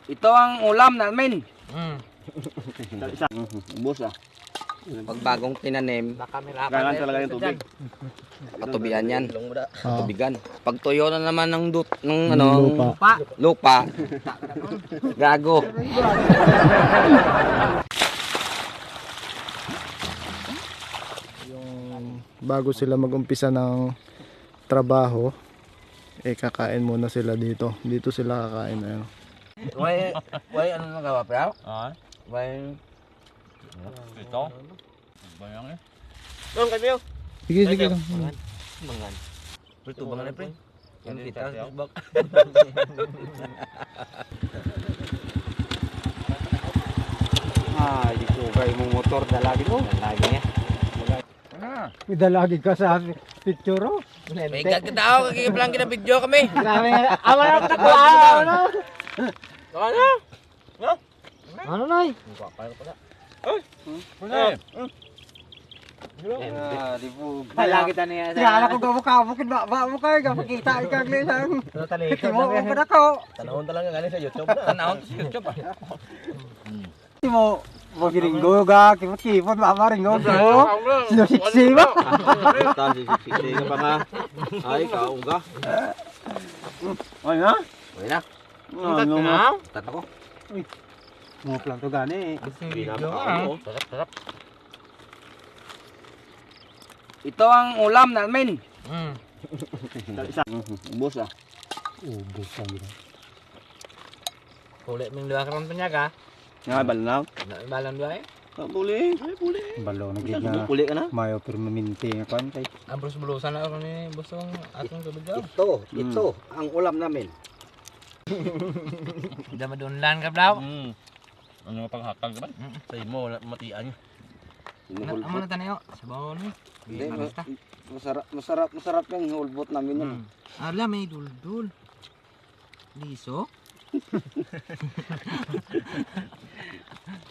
Ito ang ulam namin. Ubos ah. Pag bagong tinanim, Kailangan talaga yung tubig. patubian yan. Ah, Patubigan. Pag tuyo na naman ng lupa. lupa, gago. Bago sila mag-umpisa ng trabaho, kakain muna sila dito. Dito sila kakain. Ayun. Why ano nagawa, bro? Why? Ito? Bayang eh. Sige, sige lang. Mangan. Prito ba nga pre? Yan kita sa bak. Di ko kay mong motor dalagi mo. Dalagi niya. Dalagi ka sa picture oh. May gagdaw kay plan kita video kami. Grabe nga. Awan na ko ano. Ano nay? Di po. Dalagi ta niya. Kaya ko gabukabukid ba mo kay gapakita ikang lisang. Mo ko na ko. Tanahon talaga galing sa YouTube. Tanahon sa YouTube. Mo Magiringgo ga, kimot-kimot, mamaringgo ko. Sinusiksi ba? Tan sisi pa nga. Ay kaong ka. Ay nga? Uy na. Ano nga? Tata ko. Mo plan to gani. Sarap. Ito ang ulam namin. Ubos ah. Ubus ka gina. Kulit ming dua karon penyaga. Nga balanaw. Balang dua eh. Puli. Balo na gid na. Puli ka na. Mayo permanente nga kan kay. Ambros bulusan na ako ni busong atong tubig daw. Ito ang ulam namin. Hindi madunlan ka daw. Ano panghakal ka ba? Sa imo matian. Amo na tanayo. Sabaw ni. Hindi, masarap yung hulbot namin yun. Ala may duldul. Liso.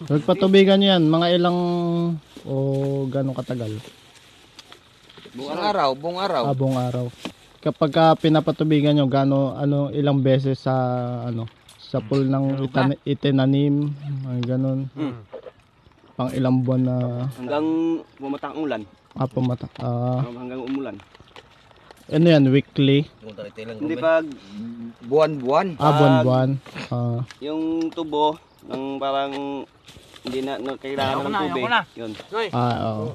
Magpatubigan nyo yan, mga ilang o gano'ng katagal? Buong araw. Buong araw. Kapag pinapatubigan nyo, ilang beses sa pool ng itinanim, gano'n. Pang ilang buwan na Hanggang bumatang ulan. pumata. Hanggang umulan. Ano yan, weekly? Hindi pag Buwan-buwan. Buwan-buwan. yung tubo ng parang hindi na kailangan ng tubig. Yun. Oo.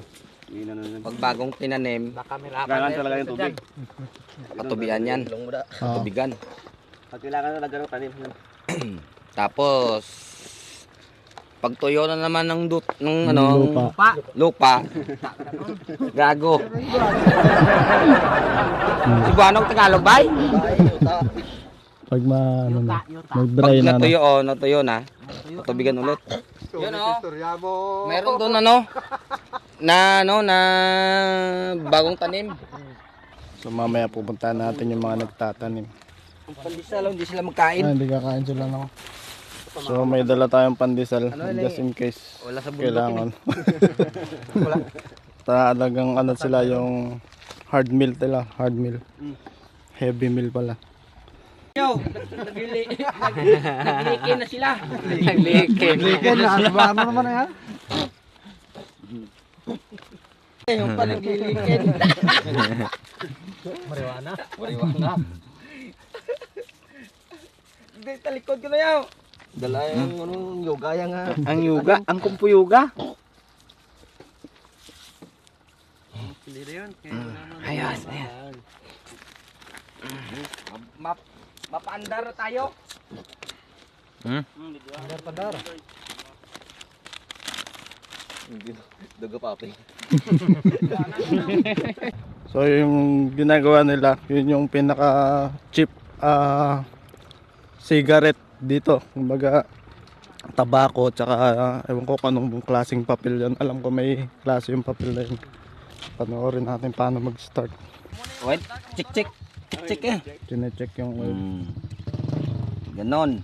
Hindi na. Pag bagong tinanim, Kailangan talaga yung tubig. patubian yan. Patubigan. Pag kailangan talaga ng tanim. Tapos pag tuyo na naman ng lupa, gago. Cebuanong Tagalog bay? Pag mag-dry Pag na. natuyo na, patubigan ulit. Yun oh. Meron doon na bagong tanim. So mamaya pupuntahan natin yung mga nagtatanim. Pandesal, hindi sila magkain. Hindi kakain sila no. So may dala tayong pandesal just in case Wala sa bundok kailangan. Talagang sila yung hard meal nila, hard meal. Heavy meal pala. Yo, naglikin na sila. Naglikin na ano naman yan? Yung pa naglilikin. Mariwana. Hindi, talikod ko na yaw. Dala yung yoga yang Ang yuga, ang kumpo yuga. Ayos. Mapaandar na tayo. Padar. Dugo papi. So yung ginagawa nila, yun yung pinaka cheap cigarette dito. Kumbaga tabako tsaka ewan ko kung anong klaseng papel yan. Alam ko may klase yung papel na yun. Panoorin natin paano mag-start. Wait, check. Check eh. Chine-check yung oil. Ganon.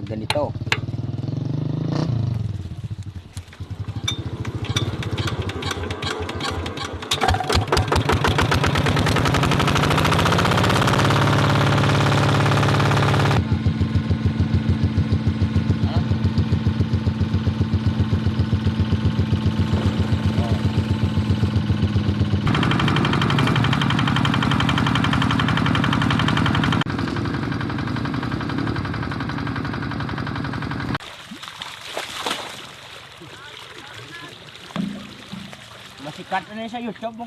Ganito. Cut na sa YouTube mo.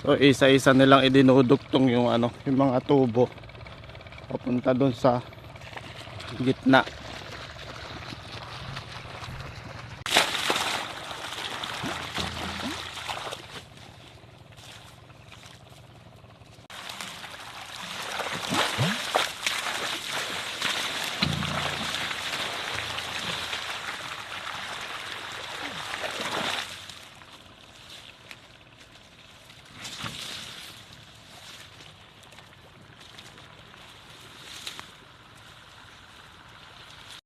So isa-isa nilang idinudugtong yung ano, yung mga tubo papunta doon sa gitna.